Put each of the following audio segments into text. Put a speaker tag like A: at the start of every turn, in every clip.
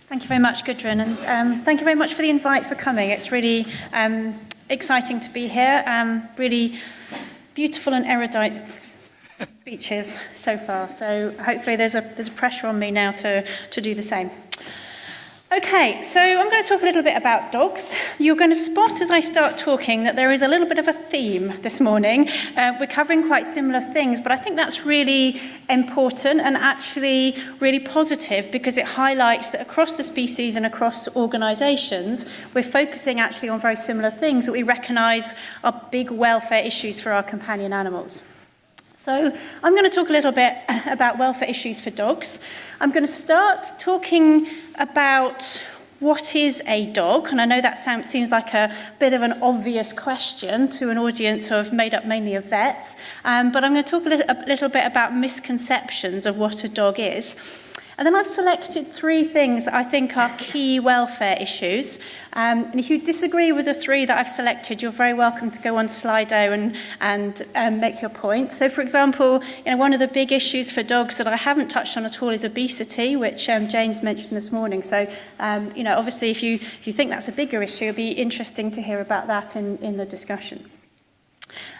A: Thank you very much, Gudrun, and thank you very much for the invite for coming. It's really exciting to be here. Really beautiful and erudite speeches so far. So hopefully there's a pressure on me now to do the same. Okay, so I'm going to talk a little bit about dogs. You're going to spot as I start talking that there is a little bit of a theme this morning. We're covering quite similar things, but I think that's really important and actually really positive because it highlights that across the species and across organisations, we're focusing actually on very similar things that we recognise are big welfare issues for our companion animals. So I'm going to talk a little bit about welfare issues for dogs. I'm going to start talking about what is a dog, and I know that seems like a bit of an obvious question to an audience of made up mainly of vets, but I'm going to talk a little bit about misconceptions of what a dog is. And then I've selected 3 things that I think are key welfare issues. And if you disagree with the 3 that I've selected, you're very welcome to go on Slido and make your point. So, for example, one of the big issues for dogs that I haven't touched on at all is obesity, which James mentioned this morning. So, obviously, if you think that's a bigger issue, it'll be interesting to hear about that in the discussion.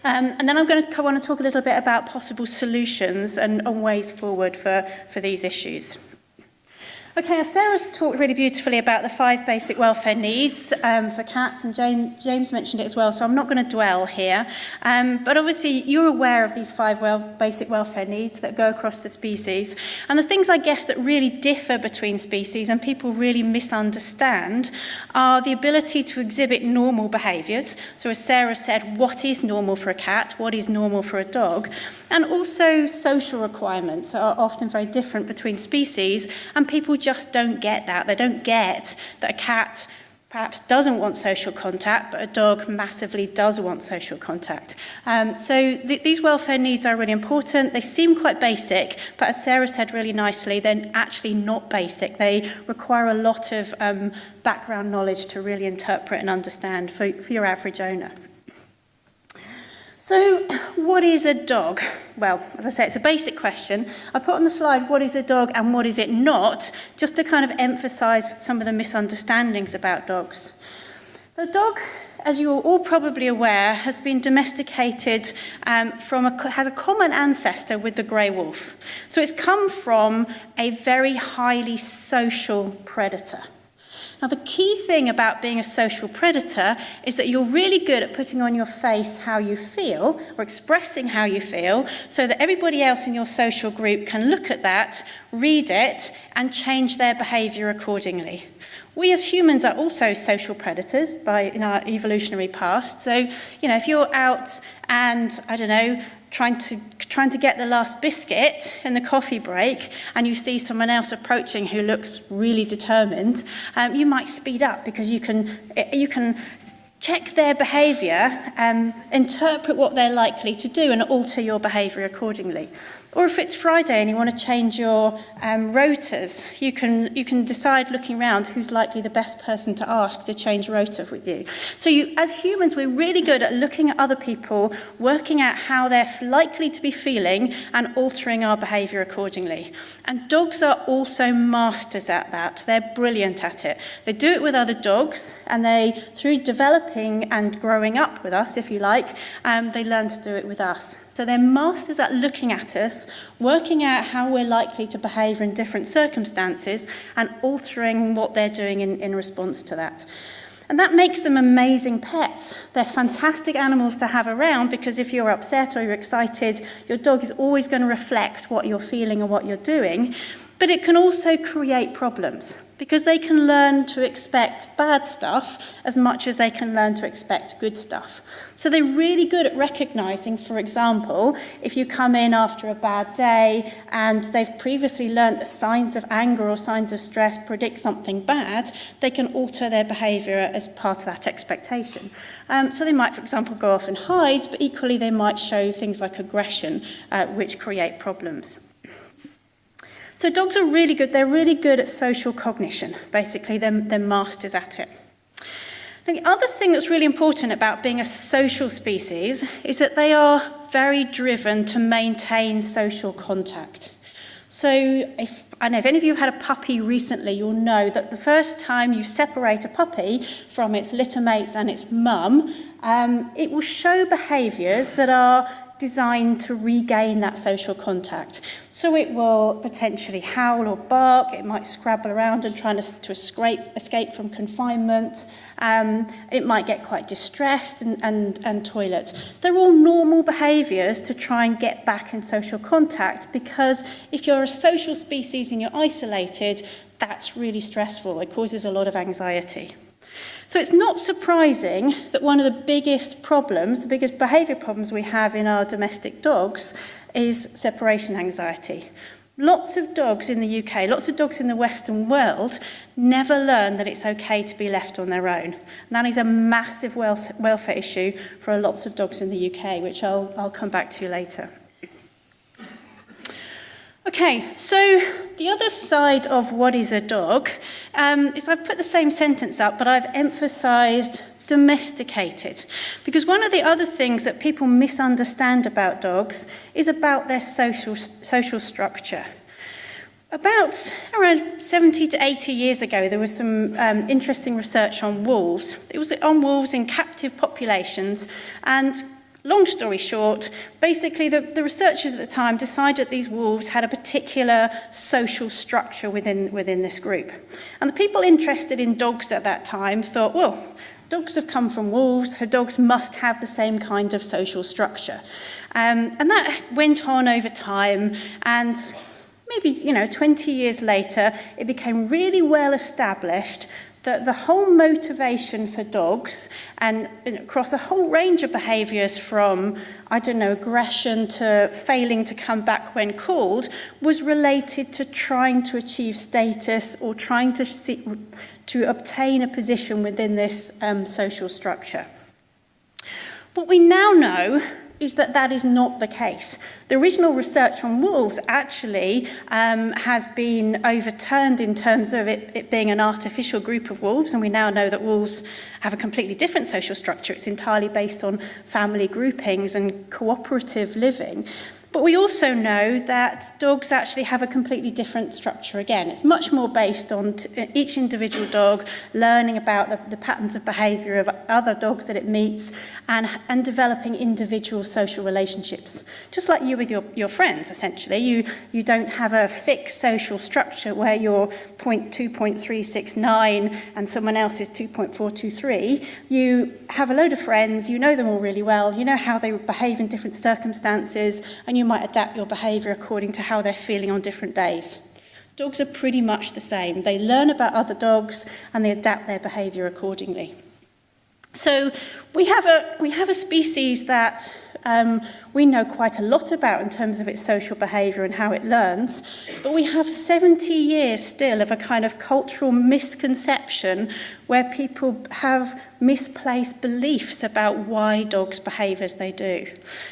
A: And then I'm going to go on and talk a little bit about possible solutions and ways forward for these issues. Okay, Sarah's talked really beautifully about the 5 basic welfare needs for cats, and James mentioned it as well, so I'm not going to dwell here. But obviously, you're aware of these 5 basic welfare needs that go across the species. And the things, I guess, that really differ between species and people really misunderstand are the ability to exhibit normal behaviours. So as Sarah said, what is normal for a cat? What is normal for a dog? And also social requirements are often very different between species, and people just don't get that. They don't get that a cat perhaps doesn't want social contact, but a dog massively does want social contact. So these welfare needs are really important. They seem quite basic, but as Sarah said really nicely, they're actually not basic. They require a lot of background knowledge to really interpret and understand for your average owner. So, what is a dog? Well, as I say, it's a basic question. I put on the slide, what is a dog and what is it not, just to kind of emphasise some of the misunderstandings about dogs. The dog, as you're all probably aware, has been domesticated has a common ancestor with the grey wolf. So it's come from a very highly social predator. Now, the key thing about being a social predator is that you're really good at putting on your face how you feel or expressing how you feel so that everybody else in your social group can look at that, read it, and change their behaviour accordingly. We as humans are also social predators in our evolutionary past. So, if you're out and, trying to get the last biscuit in the coffee break and you see someone else approaching who looks really determined, you might speed up because you can check their behaviour, interpret what they're likely to do and alter your behaviour accordingly. Or if it's Friday and you want to change your rotas, you can decide looking around who's likely the best person to ask to change rota with you. So as humans, we're really good at looking at other people, working out how they're likely to be feeling and altering our behaviour accordingly. And dogs are also masters at that. They're brilliant at it. They do it with other dogs, and through developing and growing up with us, if you like, they learn to do it with us. So they're masters at looking at us, working out how we're likely to behave in different circumstances and altering what they're doing in response to that. And that makes them amazing pets. They're fantastic animals to have around because if you're upset or you're excited, your dog is always going to reflect what you're feeling and what you're doing. But it can also create problems because they can learn to expect bad stuff as much as they can learn to expect good stuff. So they're really good at recognising, for example, if you come in after a bad day and they've previously learnt that signs of anger or signs of stress predict something bad, they can alter their behaviour as part of that expectation. So they might, for example, go off and hide, but equally they might show things like aggression, which create problems. So dogs are really good. They're really good at social cognition. Basically, they're masters at it. And the other thing that's really important about being a social species is that they are very driven to maintain social contact. So if any of you have had a puppy recently, you'll know that the first time you separate a puppy from its litter mates and its mum, it will show behaviours that are designed to regain that social contact. So it will potentially howl or bark, it might scrabble around and try to escape from confinement, it might get quite distressed and toilet. They're all normal behaviours to try and get back in social contact, because if you're a social species and you're isolated, that's really stressful. It causes a lot of anxiety. So it's not surprising that one of the biggest problems, the biggest behaviour problems we have in our domestic dogs is separation anxiety. Lots of dogs in the UK, lots of dogs in the Western world never learn that it's okay to be left on their own. And that is a massive welfare issue for lots of dogs in the UK, which I'll come back to later. Okay, so the other side of what is a dog is I've put the same sentence up, but I've emphasised domesticated. Because one of the other things that people misunderstand about dogs is about their social structure. About around 70 to 80 years ago, there was some interesting research on wolves. It was on wolves in captive populations, and long story short, basically the researchers at the time decided that these wolves had a particular social structure within this group. And the people interested in dogs at that time thought, well, dogs have come from wolves, so dogs must have the same kind of social structure. And that went on over time, and maybe 20 years later, it became really well established that the whole motivation for dogs, and across a whole range of behaviours from, aggression to failing to come back when called, was related to trying to achieve status or trying to obtain a position within this social structure. What we now know is that that is not the case. The original research on wolves actually has been overturned in terms of it being an artificial group of wolves, and we now know that wolves have a completely different social structure. It's entirely based on family groupings and cooperative living. But we also know that dogs actually have a completely different structure again. It's much more based on each individual dog learning about the patterns of behaviour of other dogs that it meets and developing individual social relationships. Just like you with your friends, essentially. You don't have a fixed social structure where you're 0.2.369 and someone else is 2.423. You have a load of friends, you know them all really well, you know how they behave in different circumstances, and you might adapt your behaviour according to how they're feeling on different days. Dogs are pretty much the same. They learn about other dogs and they adapt their behaviour accordingly. So we have a species that we know quite a lot about in terms of its social behaviour and how it learns, but we have 70 years still of a kind of cultural misconception where people have misplaced beliefs about why dogs behave as they do.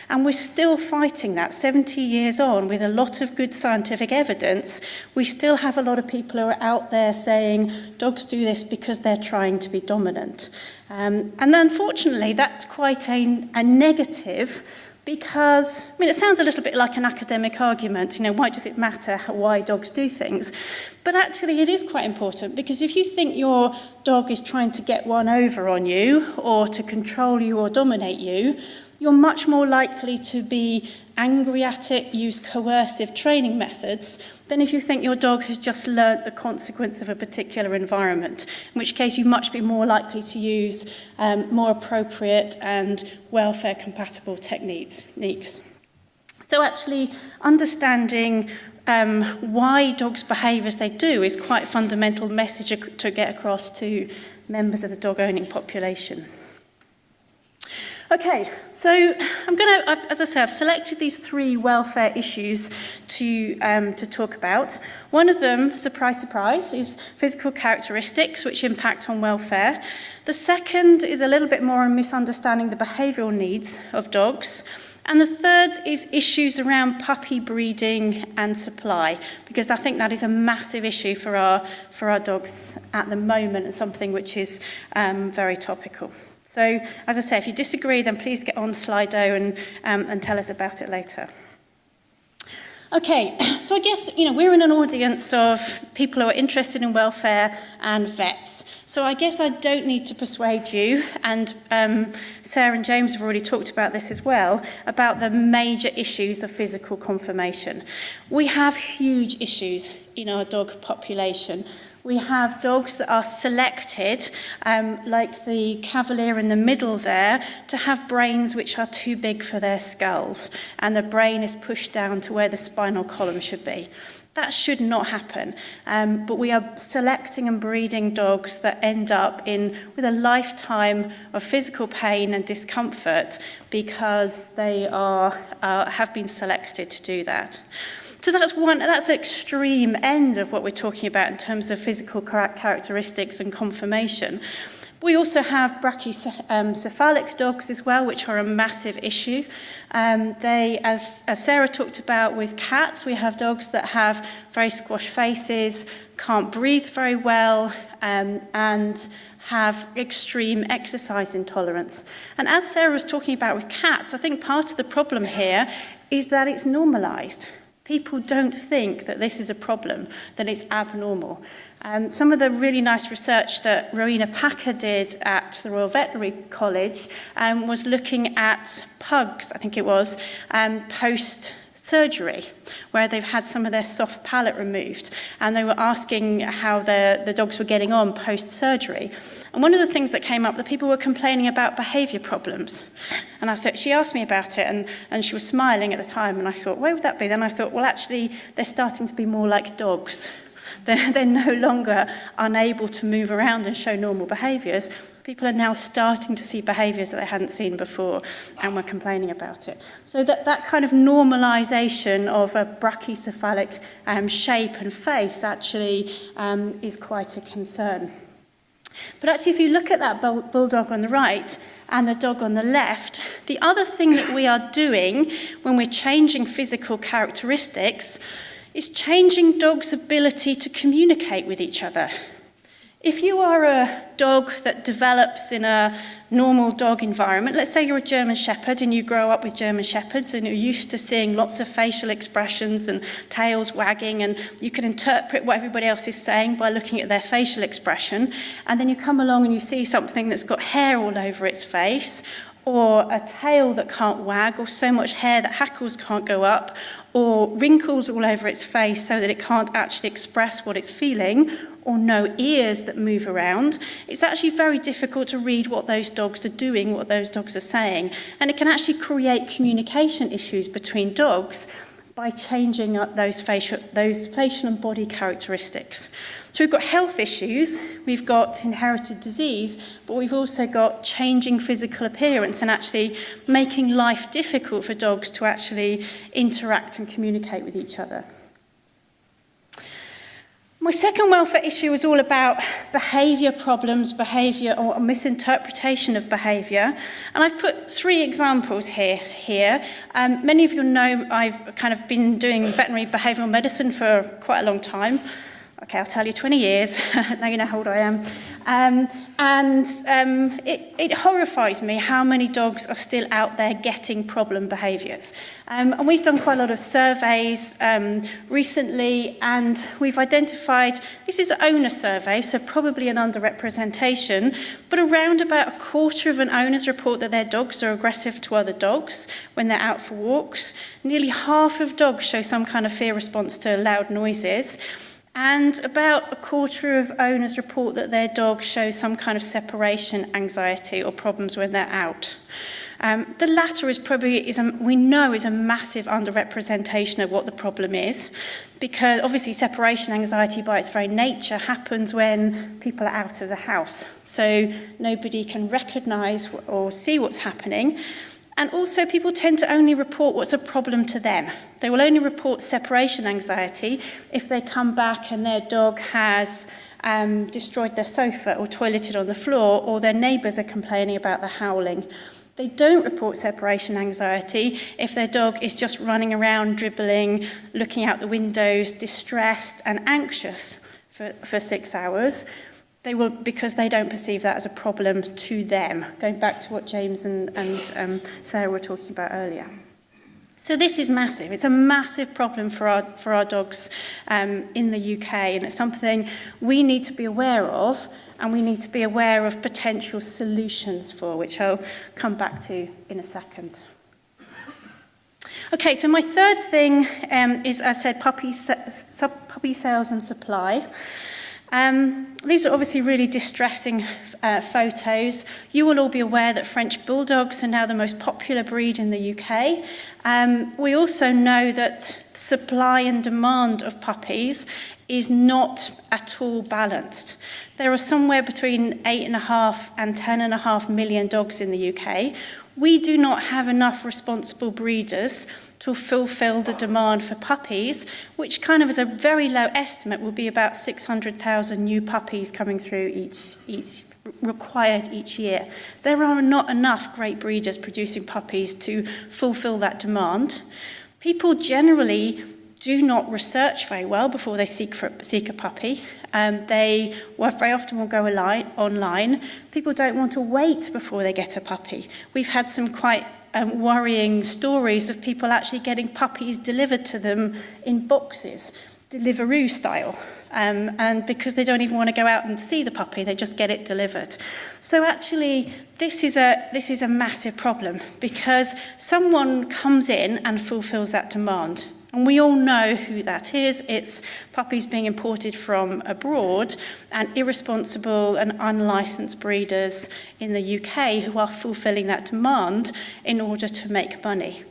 A: And we're still fighting that 70 years on with a lot of good scientific evidence. We still have a lot of people who are out there saying dogs do this because they're trying to be dominant. And unfortunately, that's quite a negative, because, it sounds a little bit like an academic argument, why does it matter why dogs do things? But actually it is quite important, because if you think your dog is trying to get one over on you, or to control you or dominate you, you're much more likely to be angry at it, use coercive training methods, than if you think your dog has just learnt the consequence of a particular environment, in which case you much be more likely to use more appropriate and welfare-compatible techniques. So actually, understanding why dogs behave as they do is quite a fundamental message to get across to members of the dog-owning population. Okay, so as I say, I've selected these three welfare issues to talk about. One of them, surprise, surprise, is physical characteristics which impact on welfare. The second is a little bit more on misunderstanding the behavioural needs of dogs. And the third is issues around puppy breeding and supply, because I think that is a massive issue for our dogs at the moment, and something which is very topical. So, as I say, if you disagree, then please get on Slido and tell us about it later. Okay, so I guess, we're in an audience of people who are interested in welfare and vets. So I guess I don't need to persuade you, and Sarah and James have already talked about this as well, about the major issues of physical conformation. We have huge issues in our dog population. We have dogs that are selected, like the Cavalier in the middle there, to have brains which are too big for their skulls, and the brain is pushed down to where the spinal column should be. That should not happen, but we are selecting and breeding dogs that end up with a lifetime of physical pain and discomfort because they have been selected to do that. So that's the extreme end of what we're talking about in terms of physical characteristics and conformation. We also have brachycephalic dogs as well, which are a massive issue. As Sarah talked about with cats, we have dogs that have very squashed faces, can't breathe very well, and have extreme exercise intolerance. And as Sarah was talking about with cats, I think part of the problem here is that it's normalised. People don't think that this is a problem, that it's abnormal. Some of the really nice research that Rowena Packer did at the Royal Veterinary College was looking at pugs, I think it was, post-surgery, where they've had some of their soft palate removed. And they were asking how the dogs were getting on post-surgery. And one of the things that came up, that people were complaining about behaviour problems. And I thought, she asked me about it, and she was smiling at the time, and I thought, why would that be? Then I thought, well, actually, they're starting to be more like dogs. They're no longer unable to move around and show normal behaviours. People are now starting to see behaviours that they hadn't seen before, and were complaining about it. So that kind of normalisation of a brachycephalic shape and face actually is quite a concern. But actually, if you look at that bulldog on the right and the dog on the left, the other thing that we are doing when we're changing physical characteristics is changing dogs' ability to communicate with each other. If you are a dog that develops in a normal dog environment, let's say you're a German Shepherd and you grow up with German Shepherds and you're used to seeing lots of facial expressions and tails wagging, and you can interpret what everybody else is saying by looking at their facial expression, and then you come along and you see something that's got hair all over its face, or a tail that can't wag, or so much hair that hackles can't go up, or wrinkles all over its face so that it can't actually express what it's feeling, or no ears that move around, it's actually very difficult to read what those dogs are doing, what those dogs are saying. And it can actually create communication issues between dogs by changing up those facial and body characteristics. So we've got health issues, we've got inherited disease, but we've also got changing physical appearance and actually making life difficult for dogs to actually interact and communicate with each other. My second welfare issue is all about behaviour problems, behaviour or misinterpretation of behaviour. And I've put 3 examples here. Many of you know I've kind of been doing veterinary behavioural medicine for quite a long time. Okay, I'll tell you, 20 years. Now you know how old I am. It horrifies me how many dogs are still out there getting problem behaviours. And we've done quite a lot of surveys recently, and we've identified, this is an owner survey, so probably an underrepresentation, but around about a quarter of owners report that their dogs are aggressive to other dogs when they're out for walks. Nearly half of dogs show some kind of fear response to loud noises. And about a quarter of owners report that their dog shows some kind of separation anxiety or problems when they're out. The latter we know is a massive underrepresentation of what the problem is, because obviously separation anxiety by its very nature happens when people are out of the house. So nobody can recognise or see what's happening. And also people tend to only report what's a problem to them. They will only report separation anxiety if they come back and their dog has destroyed their sofa or toileted on the floor, or their neighbours are complaining about the howling. They don't report separation anxiety if their dog is just running around, dribbling, looking out the windows, distressed and anxious for 6 hours. Because they don't perceive that as a problem to them, going back to what James and Sarah were talking about earlier. So this is massive. It's a massive problem for our dogs in the UK, and it's something we need to be aware of, and we need to be aware of potential solutions for, which I'll come back to in a second. Okay, so my third thing is, as I said, puppy sales and supply. These are obviously really distressing photos. You will all be aware that French Bulldogs are now the most popular breed in the UK. We also know that supply and demand of puppies is not at all balanced. There are somewhere between 8.5 and 10.5 million dogs in the UK. We do not have enough responsible breeders to fulfill the demand for puppies, which kind of is a very low estimate, will be about 600,000 new puppies coming through each required each year. There are not enough great breeders producing puppies to fulfill that demand. People generally do not research very well before they seek a puppy. They very often will go online. People don't want to wait before they get a puppy. We've had some quite worrying stories of people actually getting puppies delivered to them in boxes, Deliveroo style. And because they don't even want to go out and see the puppy, they just get it delivered. So actually, this is a massive problem, because someone comes in and fulfills that demand. And we all know who that is. It's puppies being imported from abroad and irresponsible and unlicensed breeders in the UK who are fulfilling that demand in order to make money.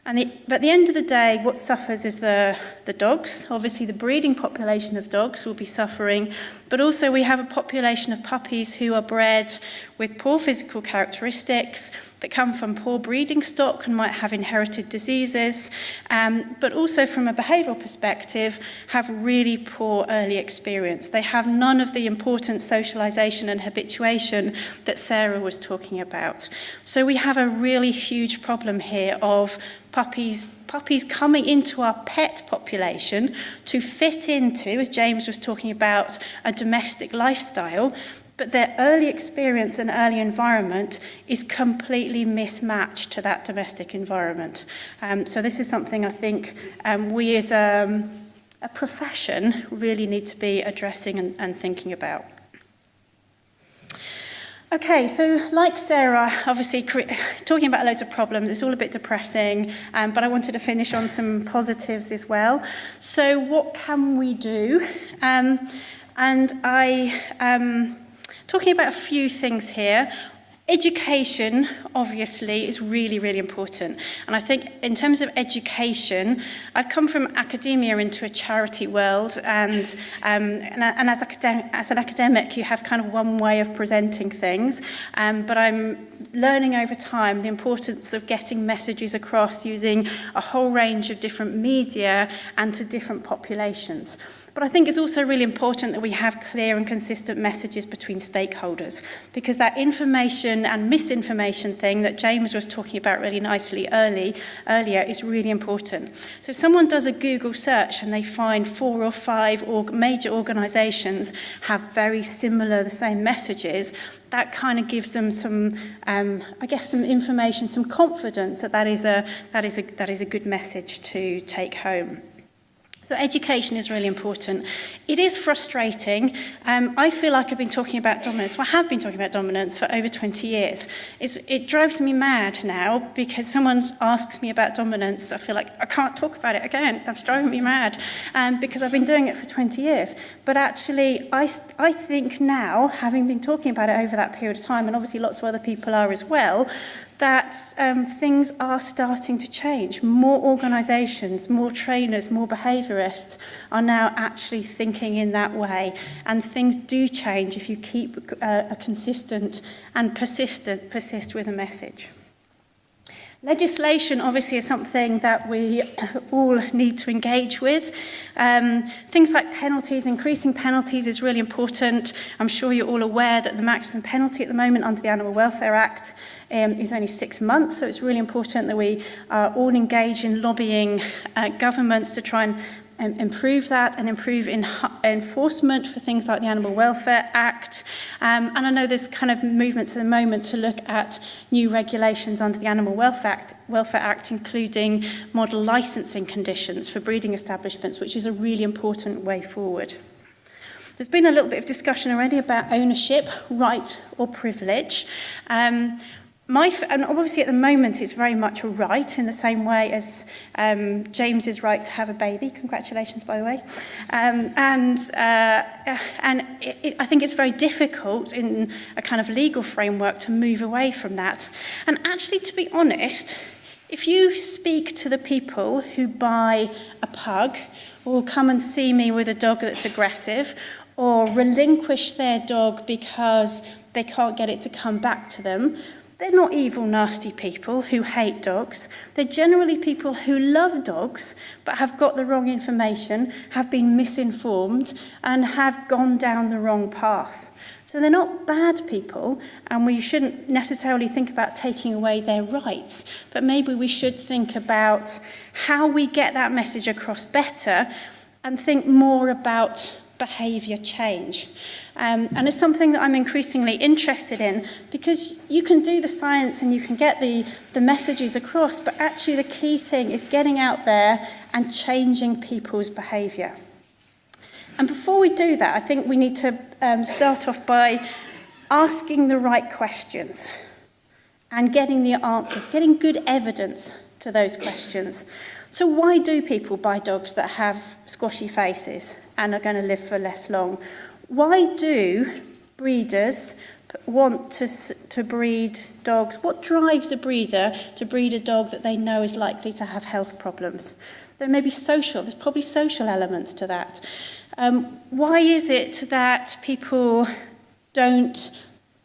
A: But at the end of the day, what suffers is the dogs. Obviously, the breeding population of dogs will be suffering, but also we have a population of puppies who are bred with poor physical characteristics, that come from poor breeding stock and might have inherited diseases, but also from a behavioural perspective, have really poor early experience. They have none of the important socialisation and habituation that Sarah was talking about. So we have a really huge problem here of puppies coming into our pet population to fit into, as James was talking about, a domestic lifestyle, but their early experience and early environment is completely mismatched to that domestic environment. So this is something I think we as a profession really need to be addressing and thinking about. Okay, so like Sarah, obviously talking about loads of problems, it's all a bit depressing, but I wanted to finish on some positives as well. So what can we do? Talking about a few things here. Education, obviously, is really, really important. And I think in terms of education, I've come from academia into a charity world, and as an academic, you have kind of one way of presenting things, but I'm learning over time the importance of getting messages across using a whole range of different media and to different populations. But I think it's also really important that we have clear and consistent messages between stakeholders, because that information and misinformation thing that James was talking about really nicely earlier is really important. So if someone does a Google search and they find 4 or 5 major organisations have very similar, the same messages, that kind of gives them some, some information, some confidence that is a good message to take home. So education is really important. It is frustrating. I feel like I've been talking about dominance. Well, I have been talking about dominance for over 20 years. It drives me mad now because someone asks me about dominance. I feel like I can't talk about it again. It's driving me mad because I've been doing it for 20 years. But actually, I think now, having been talking about it over that period of time, and obviously lots of other people are as well, that things are starting to change. More organisations, more trainers, more behaviourists are now actually thinking in that way. And things do change if you keep a consistent and persist with a message. Legislation obviously is something that we all need to engage with. Things like penalties, increasing penalties is really important. I'm sure you're all aware that the maximum penalty at the moment under the Animal Welfare Act is only 6 months, so it's really important that we all engage in lobbying governments to try and improve that and improve enforcement for things like the Animal Welfare Act. And I know there's kind of movements at the moment to look at new regulations under the Animal Welfare Act, including model licensing conditions for breeding establishments, which is a really important way forward. There's been a little bit of discussion already about ownership, right or privilege. And obviously at the moment it's very much a right, in the same way as James's right to have a baby. Congratulations, by the way. I think it's very difficult in a kind of legal framework to move away from that. And actually, to be honest, if you speak to the people who buy a pug or come and see me with a dog that's aggressive, or relinquish their dog because they can't get it to come back to them, they're not evil, nasty people who hate dogs. They're generally people who love dogs but have got the wrong information, have been misinformed, and have gone down the wrong path. So they're not bad people, and we shouldn't necessarily think about taking away their rights, but maybe we should think about how we get that message across better and think more about behaviour change. And it's something that I'm increasingly interested in, because you can do the science and you can get the messages across, but actually the key thing is getting out there and changing people's behaviour. And before we do that, I think we need to start off by asking the right questions and getting the answers, getting good evidence to those questions. So why do people buy dogs that have squashy faces and are going to live for less long? Why do breeders want to breed dogs? What drives a breeder to breed a dog that they know is likely to have health problems? There may be there's probably social elements to that. Why is it that people don't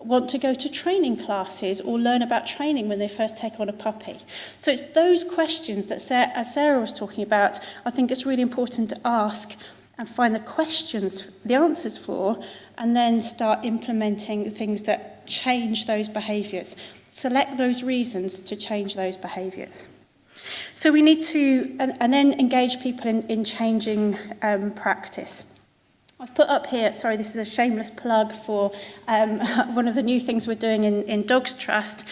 A: want to go to training classes or learn about training when they first take on a puppy? So it's those questions that, as Sarah was talking about, I think it's really important to ask and find the answers for, and then start implementing things that change those behaviours. Select those reasons to change those behaviours. So we need to, and then engage people in changing practice. I've put up here, sorry, this is a shameless plug for one of the new things we're doing in Dogs Trust,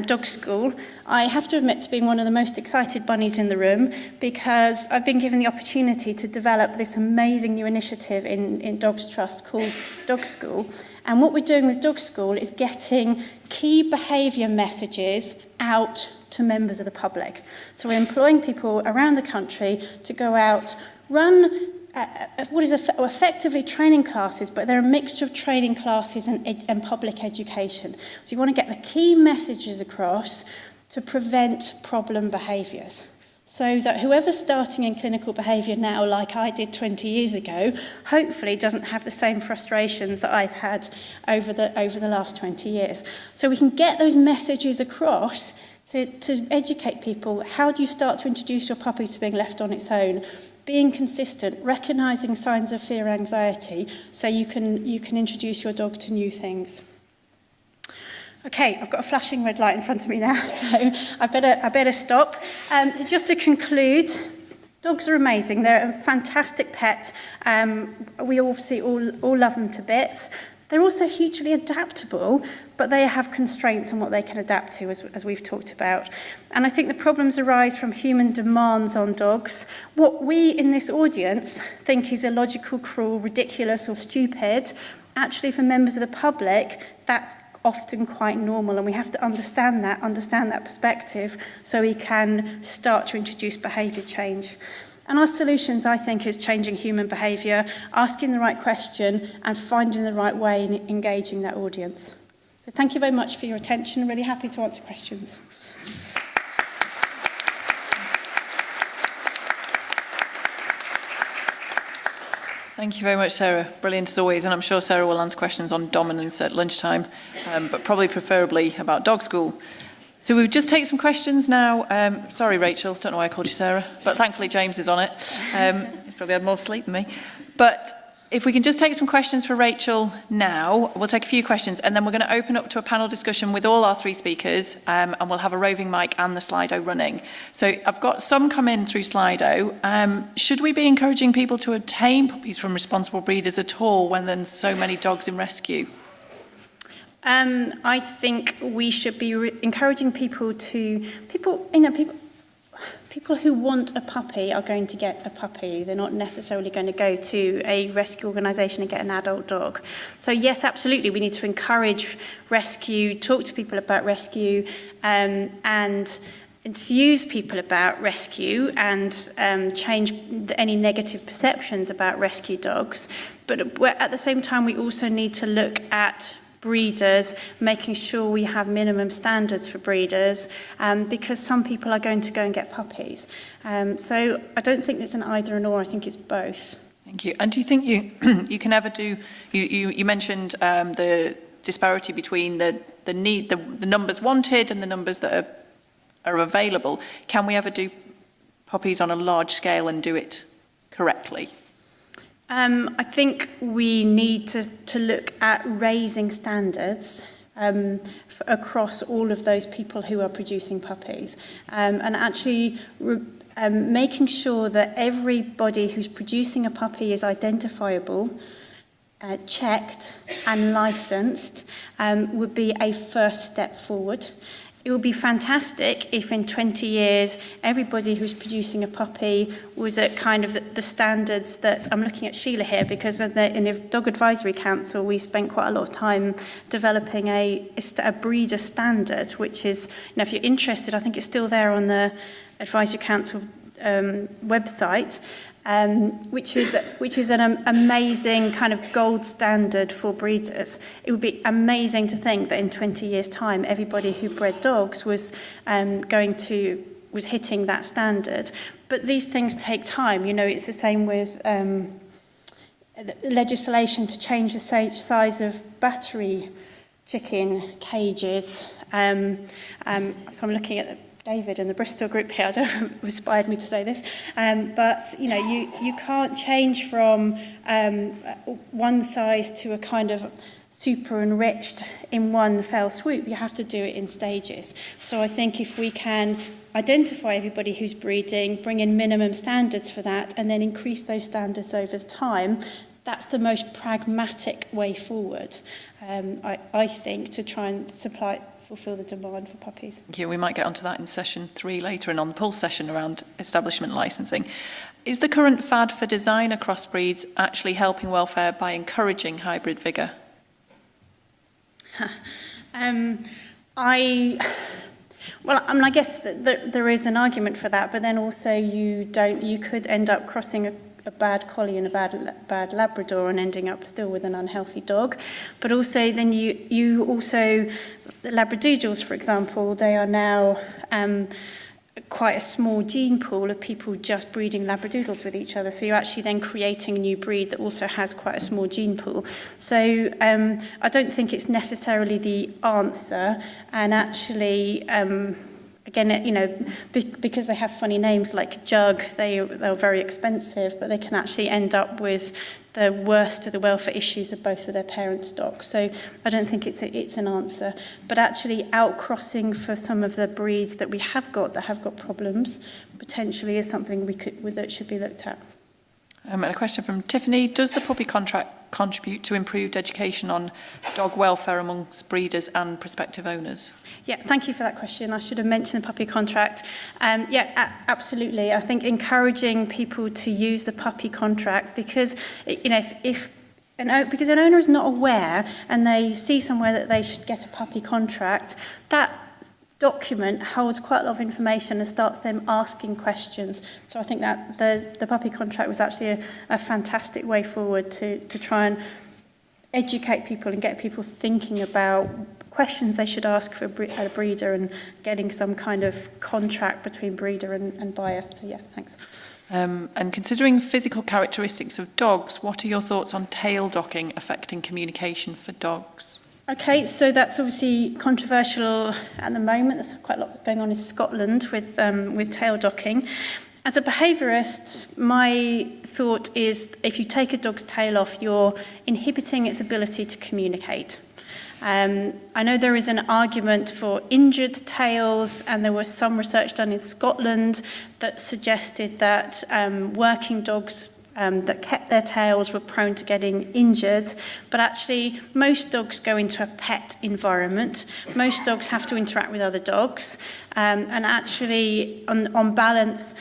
A: Dog School. I have to admit to being one of the most excited bunnies in the room, because I've been given the opportunity to develop this amazing new initiative in Dogs Trust called Dog School. And what we're doing with Dog School is getting key behaviour messages out to members of the public. So we're employing people around the country to go out, run what is effectively training classes, but they're a mixture of training classes and public education. So you want to get the key messages across to prevent problem behaviours, so that whoever's starting in clinical behaviour now, like I did 20 years ago, hopefully doesn't have the same frustrations that I've had over the last 20 years. So we can get those messages across to educate people. How do you start to introduce your puppy to being left on its own? Being consistent, recognising signs of fear and anxiety, so you can introduce your dog to new things. Okay, I've got a flashing red light in front of me now, so I better stop. Just to conclude, dogs are amazing. They're a fantastic pet. We obviously all love them to bits. They're also hugely adaptable, but they have constraints on what they can adapt to, as we've talked about. And I think the problems arise from human demands on dogs. What we in this audience think is illogical, cruel, ridiculous, or stupid, actually for members of the public, that's often quite normal, and we have to understand that perspective, so we can start to introduce behaviour change. And our solutions, I think, is changing human behaviour, asking the right question, and finding the right way in engaging that audience. So thank you very much for your attention. I'm really happy to answer questions.
B: Thank you very much, Sarah. Brilliant as always. And I'm sure Sarah will answer questions on dominance at lunchtime, but probably preferably about dog school. So we'll just take some questions now. Sorry, Rachel, don't know why I called you Sarah, but thankfully James is on it. He's probably had more sleep than me. But if we can just take some questions for Rachel now, we'll take a few questions and then we're going to open up to a panel discussion with all our 3 speakers and we'll have a roving mic and the Slido running. So I've got some come in through Slido. Should we be encouraging people to obtain puppies from responsible breeders at all when there's so many dogs in rescue?
A: I think we should be encouraging people who want a puppy are going to get a puppy. They're not necessarily going to go to a rescue organisation and get an adult dog. So yes, absolutely, we need to encourage rescue, talk to people about rescue, and enthuse people about rescue and change any negative perceptions about rescue dogs. But at the same time, we also need to look at breeders, making sure we have minimum standards for breeders, because some people are going to go and get puppies. So I don't think it's an either and or, I think it's both.
B: Thank you. And do you think you can ever do, you mentioned the disparity between the numbers wanted and the numbers that are available. Can we ever do puppies on a large scale and do it correctly?
A: I think we need to look at raising standards across all of those people who are producing puppies, and actually making sure that everybody who's producing a puppy is identifiable, checked and licensed would be a first step forward. It would be fantastic if in 20 years everybody who's producing a puppy was at kind of the standards that, I'm looking at Sheila here, because in the Dog Advisory Council we spent quite a lot of time developing a breeder standard, which is, if you're interested, I think it's still there on the Advisory Council website, which is an amazing kind of gold standard for breeders. It would be amazing to think that in 20 years' time, everybody who bred dogs was hitting that standard. But these things take time. It's the same with legislation to change the size of battery chicken cages. So I'm looking at David and the Bristol group here, I don't know who inspired me to say this, but you can't change from one size to a kind of super enriched in one fell swoop. You have to do it in stages. So I think if we can identify everybody who's breeding, bring in minimum standards for that, and then increase those standards over time, that's the most pragmatic way forward, I think, to try and fulfil the demand for puppies.
B: Thank you. We might get onto that in session 3 later and on the pulse session around establishment licensing. Is the current fad for designer crossbreeds actually helping welfare by encouraging hybrid vigour? I guess that there is an argument for that, but then also you could end up crossing a bad collie and a bad Labrador and ending up still with an unhealthy dog. But also then you also, the Labradoodles, for example, they are now quite a small gene pool of people just breeding Labradoodles with each other. So you're actually then creating a new breed that also has quite a small gene pool. So I don't think it's necessarily the answer. And actually, again, because they have funny names like Jug, they're very expensive, but they can actually end up with the worst of the welfare issues of both of their parent stock. So I don't think it's an answer. But actually outcrossing for some of the breeds that we have got that have got problems potentially is something that should be looked at. And a question from Tiffany. Does the puppy contract contribute to improved education on dog welfare amongst breeders and prospective owners?
A: Yeah, thank you for that question. I should have mentioned the puppy contract. Absolutely. I think encouraging people to use the puppy contract, because because an owner is not aware and they see somewhere that they should get a puppy contract, that document holds quite a lot of information and starts them asking questions. So I think that the puppy contract was actually a fantastic way forward to try and educate people and get people thinking about questions they should ask for a breeder and getting some kind of contract between breeder and buyer. So yeah, thanks.
B: And considering physical characteristics of dogs, what are your thoughts on tail docking affecting communication for dogs?
A: Okay, so that's obviously controversial at the moment. There's quite a lot going on in Scotland with tail docking. As a behaviourist, my thought is if you take a dog's tail off, you're inhibiting its ability to communicate. I know there is an argument for injured tails, and there was some research done in Scotland that suggested that working dogs that kept their tails were prone to getting injured, but actually most dogs go into a pet environment. Most dogs have to interact with other dogs, and actually on balance,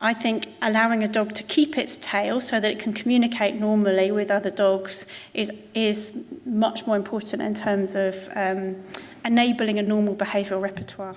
A: I think allowing a dog to keep its tail so that it can communicate normally with other dogs is much more important in terms of enabling a normal behavioural repertoire.